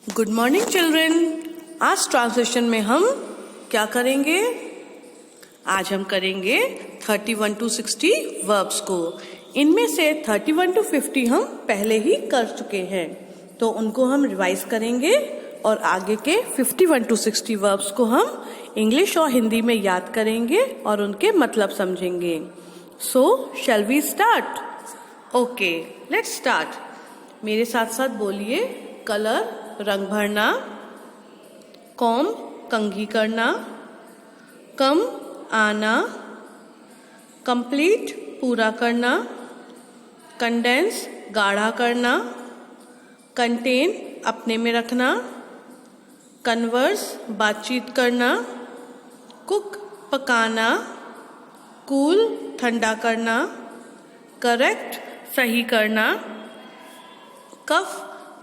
Good morning children. आज translation में हम क्या करेंगे? आज हम करेंगे 31 to 60 वर्ब्स को। इनमें से 31 to 50 हम पहले ही कर चुके हैं, तो उनको हम रिवाइज करेंगे और आगे के 51 to 60 वर्ब्स को हम इंग्लिश और हिंदी में याद करेंगे और उनके मतलब समझेंगे। So shall we start? Okay, let's start. मेरे साथ साथ बोलिए। कलर रंग भरना, कॉम कंघी करना, कम आना, कंप्लीट पूरा करना, कंडेंस गाढ़ा करना, कंटेन अपने में रखना, कन्वर्स बातचीत करना, कुक पकाना, कूल ठंडा करना, करेक्ट सही करना, कफ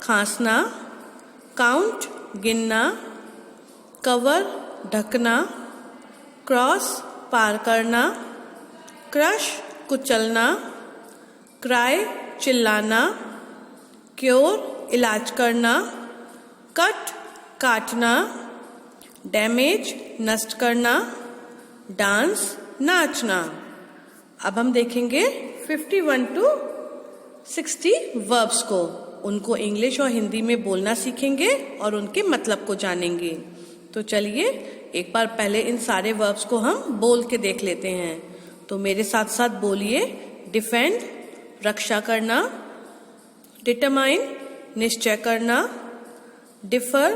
खांसना, काउंट गिनना, कवर ढकना, क्रॉस पार करना, क्रश कुचलना, क्राई चिल्लाना, क्योर इलाज करना, कट काटना, डैमेज नष्ट करना, डांस नाचना। अब हम देखेंगे 51 to 60 वर्ब्स को। उनको इंग्लिश और हिंदी में बोलना सीखेंगे और उनके मतलब को जानेंगे। तो चलिए एक बार पहले इन सारे वर्ब्स को हम बोल के देख लेते हैं। तो मेरे साथ साथ बोलिए। डिफेंड रक्षा करना, डिटरमाइन निश्चय करना, डिफर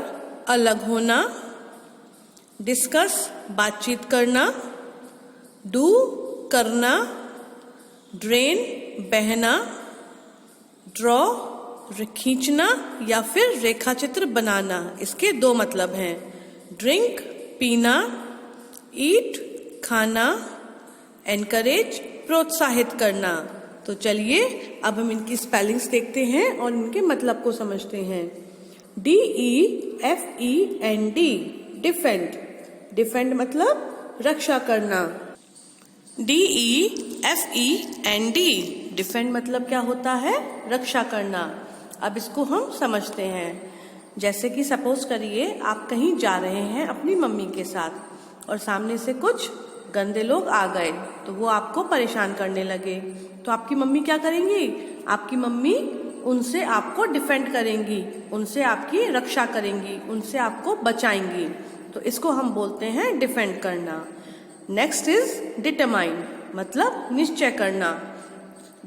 अलग होना, डिस्कस बातचीत करना, डू करना, ड्रेन बहना, ड्रॉ खींचना या फिर रेखाचित्र बनाना। इसके दो मतलब हैं। ड्रिंक पीना, ईट खाना, एनकरेज प्रोत्साहित करना। तो चलिए अब हम इनकी स्पेलिंग्स देखते हैं और इनके मतलब को समझते हैं। DEFEND defend. डिफेंड मतलब रक्षा करना। DEFEND डिफेंड मतलब क्या होता है? रक्षा करना। अब इसको हम समझते हैं। जैसे कि सपोज करिए आप कहीं जा रहे हैं अपनी मम्मी के साथ और सामने से कुछ गंदे लोग आ गए, तो वो आपको परेशान करने लगे। तो आपकी मम्मी क्या करेंगी? आपकी मम्मी उनसे आपको डिफेंड करेंगी, उनसे आपकी रक्षा करेंगी, उनसे आपको बचाएंगी। तो इसको हम बोलते हैं डिफेंड करना। नेक्स्ट इज डिटरमाइन मतलब निश्चय करना।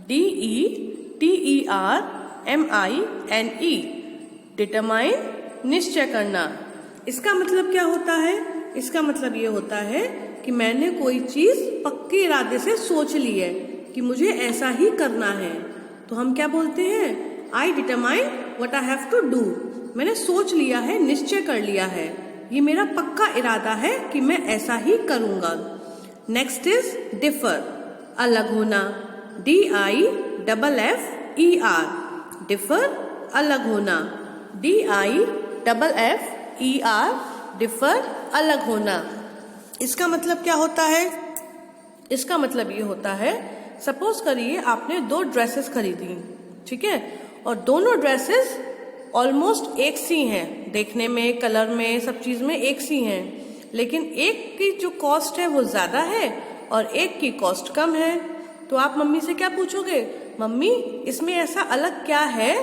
DETERMINE डिटरमाइन निश्चय करना। इसका मतलब क्या होता है? इसका मतलब ये होता है कि मैंने कोई चीज पक्के इरादे से सोच ली है कि मुझे ऐसा ही करना है। तो हम क्या बोलते हैं? I determine what I have to do. मैंने सोच लिया है, निश्चय कर लिया है, ये मेरा पक्का इरादा है कि मैं ऐसा ही करूंगा। नेक्स्ट इज डिफर अलग होना। DIFFER डिफर अलग होना। DIFFER डिफर अलग होना। इसका मतलब क्या होता है? इसका मतलब ये होता है, सपोज करिए आपने 2 ड्रेसेस खरीदी, ठीक है, और दोनों ड्रेसेस ऑलमोस्ट एक सी हैं, देखने में, कलर में, सब चीज में एक सी हैं, लेकिन एक की जो कॉस्ट है वो ज्यादा है और एक की कॉस्ट कम है। तो आप मम्मी से क्या पूछोगे? मम्मी इसमें ऐसा अलग क्या है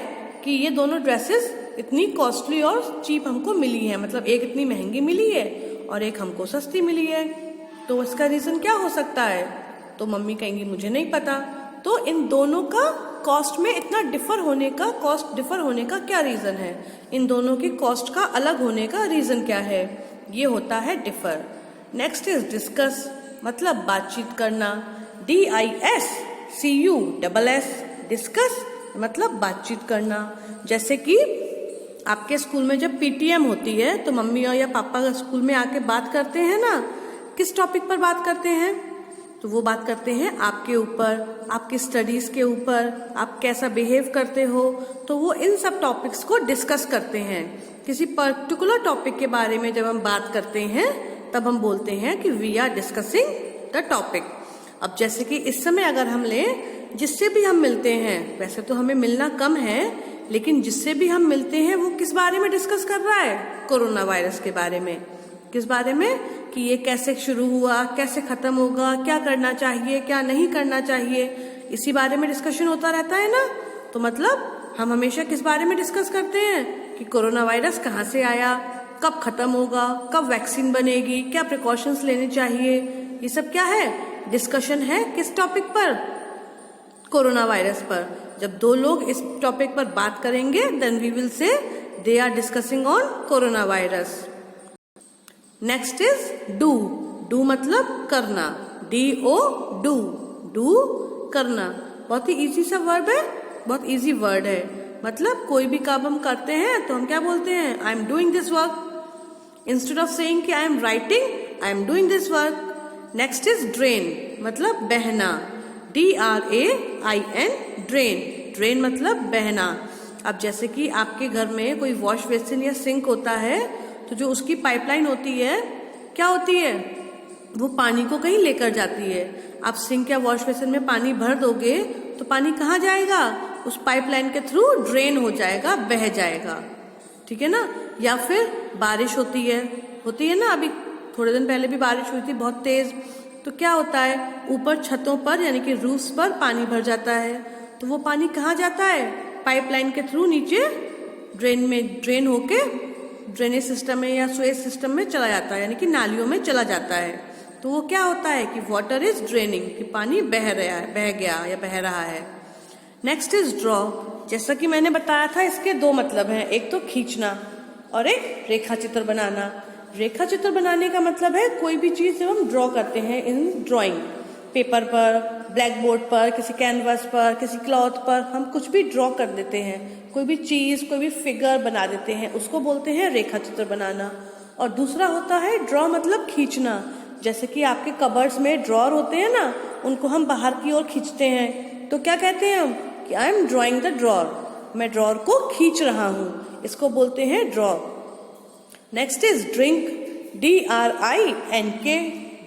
कि ये दोनों ड्रेसेस इतनी कॉस्टली और चीप हमको मिली है, मतलब एक इतनी महंगी मिली है और एक हमको सस्ती मिली है। तो इसका रीजन क्या हो सकता है? तो मम्मी कहेंगी मुझे नहीं पता। तो इन दोनों का कॉस्ट में इतना कॉस्ट डिफर होने का क्या रीजन है? इन दोनों की कॉस्ट का अलग होने का रीजन क्या है? ये होता है डिफर। नेक्स्ट इज डिस्कस मतलब बातचीत करना। DISCUSS डिस्कस मतलब बातचीत करना। जैसे कि आपके स्कूल में जब PTM होती है तो मम्मी और या पापा स्कूल में आके बात करते हैं ना, किस टॉपिक पर बात करते हैं? तो वो बात करते हैं आपके ऊपर, आपकी स्टडीज के ऊपर, आप कैसा बिहेव करते हो। तो वो इन सब टॉपिक्स को डिस्कस करते हैं। किसी पर्टिकुलर टॉपिक के बारे में जब हम बात करते हैं तब हम बोलते हैं कि we are discussing the topic. अब जैसे कि इस समय अगर हम लें, जिससे भी हम मिलते हैं, वैसे तो हमें मिलना कम है, लेकिन जिससे भी हम मिलते हैं वो किस बारे में डिस्कस कर रहा है? कोरोना वायरस के बारे में। किस बारे में? कि ये कैसे शुरू हुआ, कैसे खत्म होगा, क्या करना चाहिए, क्या नहीं करना चाहिए, इसी बारे में डिस्कशन होता रहता है ना। तो मतलब हम हमेशा किस बारे में डिस्कस करते हैं कि कोरोना वायरस कहाँ से आया, कब खत्म होगा, कब वैक्सीन बनेगी, क्या प्रिकॉशंस लेने चाहिए, ये सब क्या है? डिस्कशन है। किस टॉपिक पर? कोरोना वायरस पर। जब दो लोग इस टॉपिक पर बात करेंगे then we will say they are discussing on corona virus. Next is do. Do मतलब करना, DO डू, डू करना। बहुत ही इजी सा वर्ब है, बहुत इजी वर्ड है। मतलब कोई भी काम हम करते हैं तो हम क्या बोलते हैं? I am doing this work. Instead of saying कि I am writing, I am doing this work. Next is drain, मतलब बहना, DRAIN, ड्रेन। ड्रेन मतलब बहना। अब जैसे कि आपके घर में कोई वॉश बेसिन या सिंक होता है तो जो उसकी पाइपलाइन होती है क्या होती है? वो पानी को कहीं लेकर जाती है। आप सिंक या वॉश बेसिन में पानी भर दोगे तो पानी कहाँ जाएगा? उस पाइपलाइन के थ्रू ड्रेन हो जाएगा, बह जाएगा। ठीक है ना। या फिर बारिश होती है ना। अभी थोड़े दिन पहले भी बारिश हुई थी बहुत तेज। तो क्या होता है? ऊपर छतों पर यानी कि रूफ्स पर पानी भर जाता है। तो वो पानी कहाँ जाता है? पाइपलाइन के थ्रू नीचे ड्रेन होके ड्रेनेज सिस्टम में या स्वेज सिस्टम में चला जाता है, यानी कि नालियों में चला जाता है। तो वो क्या होता है कि वाटर इज ड्रेनिंग, कि पानी बह गया या बह रहा है। Next is draw. जैसा कि मैंने बताया था इसके दो मतलब हैं, एक तो खींचना और एक रेखा चित्र बनाना। रेखा चित्र बनाने का मतलब है कोई भी चीज जब हम ड्रॉ करते हैं इन ड्राइंग पेपर पर, ब्लैक बोर्ड पर, किसी कैनवस पर, किसी क्लॉथ पर हम कुछ भी ड्रॉ कर देते हैं, कोई भी चीज, कोई भी फिगर बना देते हैं, उसको बोलते हैं रेखा चित्र बनाना। और दूसरा होता है ड्रॉ मतलब खींचना। जैसे कि आपके कबर्ड्स में ड्रॉर होते हैं ना, उनको हम बाहर की ओर खींचते हैं तो क्या कहते हैं हम? कि I am drawing the drawer, मैं ड्रॉर को खींच रहा हूँ, इसको बोलते हैं draw. Next is drink, DRINK,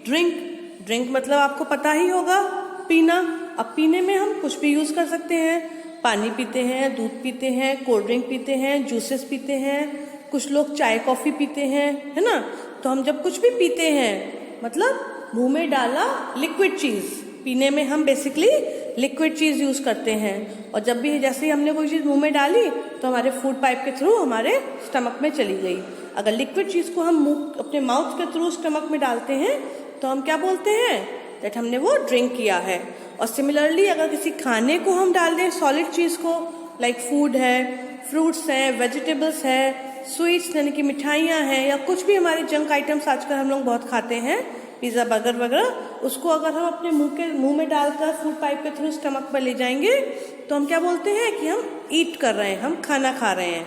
drink. Drink मतलब आपको पता ही होगा, पीना। अब पीने में हम कुछ भी यूज कर सकते हैं, पानी पीते हैं, दूध पीते हैं, कोल्ड ड्रिंक पीते हैं, जूसेस पीते हैं, कुछ लोग चाय कॉफी पीते हैं, है ना। तो हम जब कुछ भी पीते हैं मतलब मुंह में डाला लिक्विड चीज, पीने में हम बेसिकली लिक्विड चीज यूज करते हैं। और जब भी जैसे ही हमने कोई चीज मुंह में डाली तो हमारे फूड पाइप के थ्रू हमारे स्टमक में चली गई। अगर लिक्विड चीज को हम मुंह अपने माउथ के थ्रू स्टमक में डालते हैं तो हम क्या बोलते हैं? दैट हमने वो ड्रिंक किया है। और सिमिलरली अगर किसी खाने को हम डाल दें सॉलिड चीज को, लाइक फूड है, फ्रूट्स हैं, वेजिटेबल्स है, स्वीट्स यानी कि मिठाइयाँ हैं, या कुछ भी हमारे जंक आइटम्स आजकल हम लोग बहुत खाते हैं, पिज्जा बर्गर वगैरह, उसको अगर हम अपने मुंह में डालकर फूड पाइप के थ्रू स्टमक पर ले जाएंगे तो हम क्या बोलते हैं? कि हम ईट कर रहे हैं, हम खाना खा रहे हैं।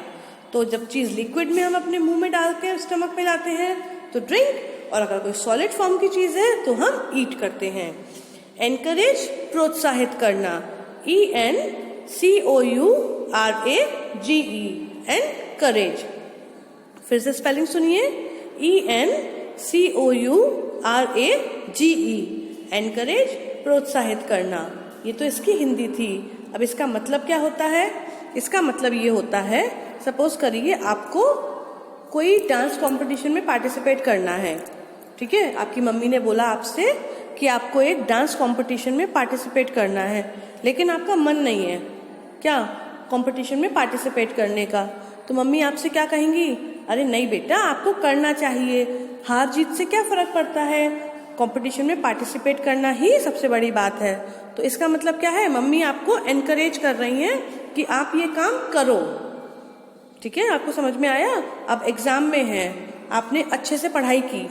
तो जब चीज लिक्विड में हम अपने मुंह में डाल के स्टमक में लाते हैं तो ड्रिंक, और अगर कोई सॉलिड फॉर्म की चीज है तो हम ईट करते हैं। एनकरेज, प्रोत्साहित करना, ENCOURAGE, एनकरेज। फिर से स्पेलिंग सुनिए, ENCOURAGE, एनकरेज, प्रोत्साहित करना। ये तो इसकी हिंदी थी। अब इसका मतलब क्या होता है? इसका मतलब ये होता है, सपोज करिए आपको कोई डांस कंपटीशन में पार्टिसिपेट करना है, ठीक है। आपकी मम्मी ने बोला आपसे कि आपको एक डांस कंपटीशन में पार्टिसिपेट करना है, लेकिन आपका मन नहीं है क्या कंपटीशन में पार्टिसिपेट करने का। तो मम्मी आपसे क्या कहेंगी? अरे नहीं बेटा, आपको करना चाहिए, हार जीत से क्या फर्क पड़ता है, कंपटीशन में पार्टिसिपेट करना ही सबसे बड़ी बात है। तो इसका मतलब क्या है? मम्मी आपको एनकरेज कर रही हैं कि आप ये काम करो। ठीक है, आपको समझ में आया? अब एग्जाम में है, आपने अच्छे से पढ़ाई की,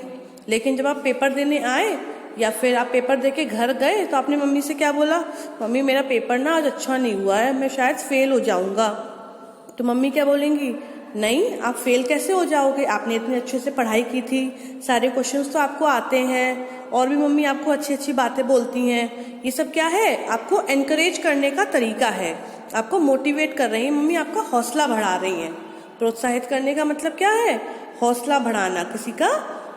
लेकिन जब आप पेपर देने आए या फिर आप पेपर देके घर गए तो आपने मम्मी से क्या बोला? मम्मी मेरा पेपर ना आज अच्छा नहीं हुआ है, मैं शायद फेल हो जाऊंगा। तो मम्मी क्या बोलेंगी? नहीं, आप फेल कैसे हो जाओगे, आपने इतने अच्छे से पढ़ाई की थी, सारे क्वेश्चंस तो आपको आते हैं, और भी मम्मी आपको अच्छी अच्छी बातें बोलती हैं। ये सब क्या है? आपको एनकरेज करने का तरीका है, आपको मोटिवेट कर रही है मम्मी, आपका हौसला बढ़ा रही हैं। प्रोत्साहित करने का मतलब क्या है? हौसला बढ़ाना किसी का।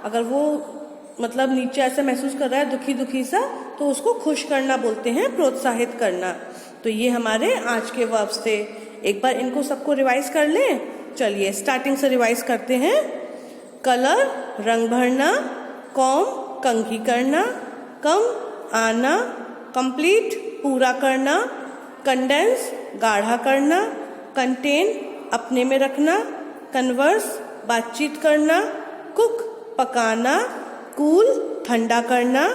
अगर वो मतलब नीचे ऐसा महसूस कर रहा है, दुखी दुखी सा, तो उसको खुश करना बोलते हैं प्रोत्साहित करना। तो ये हमारे आज के वर्ब्स थे। एक बार इनको सबको रिवाइज कर लें। चलिए स्टार्टिंग से रिवाइज करते हैं। कलर रंग भरना, कॉम कंघी करना, कम आना, कंप्लीट पूरा करना, कंडेंस गाढ़ा करना, कंटेन अपने में रखना, कन्वर्स बातचीत करना, कुक पकाना, कूल ठंडा करना,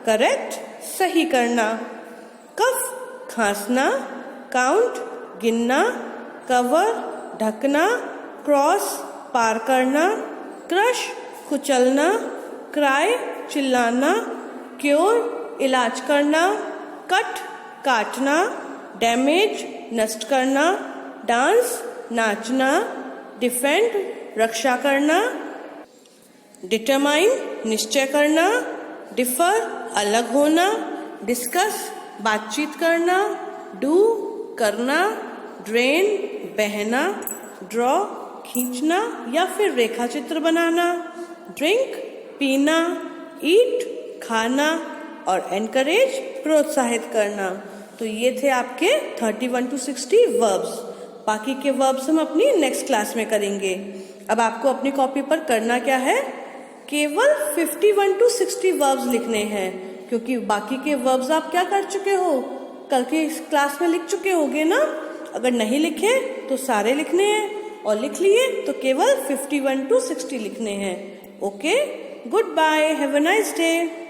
करेक्ट सही करना, कफ खांसना, काउंट गिनना, कवर ढकना, क्रॉस पार करना, क्रश कुचलना, क्राई चिल्लाना, क्योर इलाज करना, कट काटना, डैमेज नष्ट करना, डांस नाचना, डिफेंड रक्षा करना, डिटरमाइन निश्चय करना, डिफर अलग होना, डिस्कस बातचीत करना, डू करना, ड्रेन बहना, ड्रॉ खींचना या फिर रेखा चित्र बनाना, ड्रिंक पीना, ईट खाना और एनकरेज प्रोत्साहित करना। तो ये थे आपके 31 to 60 वर्ब्स। बाकी के वर्ब्स हम अपनी नेक्स्ट क्लास में करेंगे। अब आपको अपनी कॉपी पर करना क्या है, केवल 51 to 60 वर्ब्स लिखने हैं, क्योंकि बाकी के वर्ब्स आप क्या कर चुके हो, कल की क्लास में लिख चुके होगे ना। अगर नहीं लिखे तो सारे लिखने हैं, और लिख लिए तो केवल 51 to 60 लिखने हैं। Okay, good bye, have a nice day.